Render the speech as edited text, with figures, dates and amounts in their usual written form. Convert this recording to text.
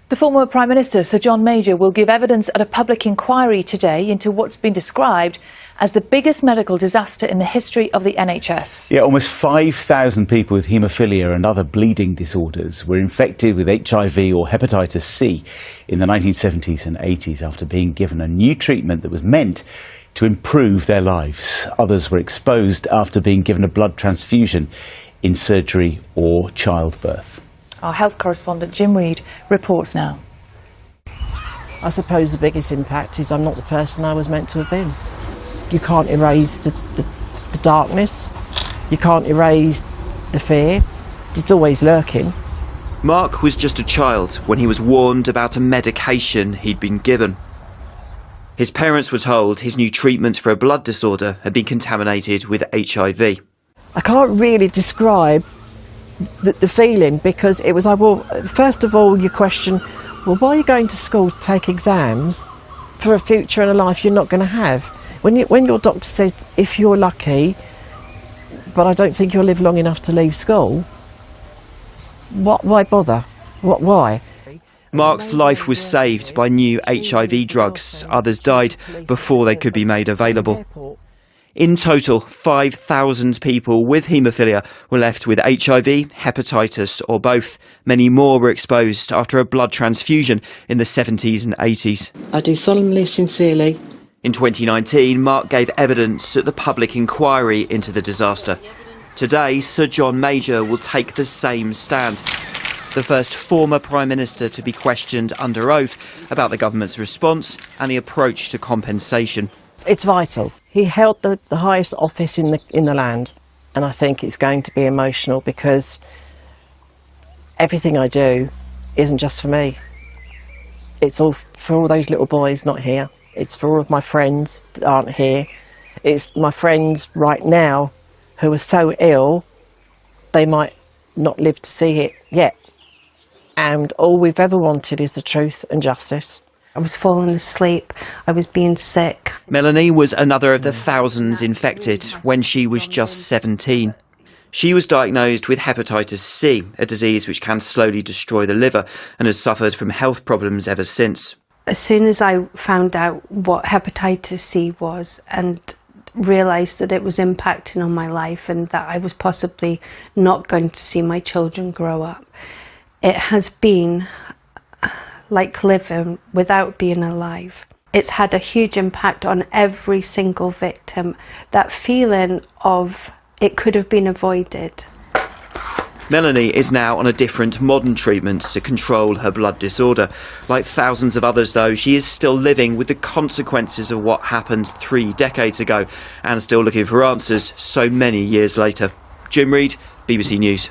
The former Prime Minister, Sir John Major, will give evidence at a public inquiry today into what's been described as the biggest medical disaster in the history of the NHS. Yeah, almost 5,000 people with haemophilia and other bleeding disorders were infected with HIV or hepatitis C in the 1970s and 80s after being given a new treatment that was meant to improve their lives. Others were exposed after being given a blood transfusion in surgery or childbirth. Our health correspondent Jim Reid reports now. I suppose the biggest impact is I'm not the person I was meant to have been. You can't erase the darkness, you can't erase the fear, it's always lurking. Mark was just a child when he was warned about a medication he'd been given. His parents were told his new treatment for a blood disorder had been contaminated with HIV. I can't really describe the feeling, because it was like, well, first of all you question, well, why are you going to school to take exams for a future and a life you're not going to have? When your doctor says, if you're lucky, but I don't think you'll live long enough to leave school, why bother? Why? Mark's life was saved by new HIV drugs. Others died before they could be made available. In total, 5,000 people with haemophilia were left with HIV, hepatitis or both. Many more were exposed after a blood transfusion in the 70s and 80s. I do solemnly, sincerely. In 2019, Mark gave evidence at the public inquiry into the disaster. Today, Sir John Major will take the same stand. The first former Prime Minister to be questioned under oath about the government's response and the approach to compensation. It's vital. He held the highest office in the land, and I think it's going to be emotional because everything I do isn't just for me. It's all for all those little boys not here. It's for all of my friends that aren't here. It's my friends right now who are so ill they might not live to see it yet. And all we've ever wanted is the truth and justice. I was falling asleep, I was being sick. Melanie was another of the thousands infected when she was just 17. She was diagnosed with hepatitis C, a disease which can slowly destroy the liver, and had suffered from health problems ever since. As soon as I found out what hepatitis C was and realised that it was impacting on my life and that I was possibly not going to see my children grow up, it has been like living without being alive. It's had a huge impact on every single victim. That feeling of it could have been avoided. Melanie is now on a different modern treatment to control her blood disorder. Like thousands of others, though, she is still living with the consequences of what happened 3 decades ago and still looking for answers so many years later. Jim Reid, BBC News.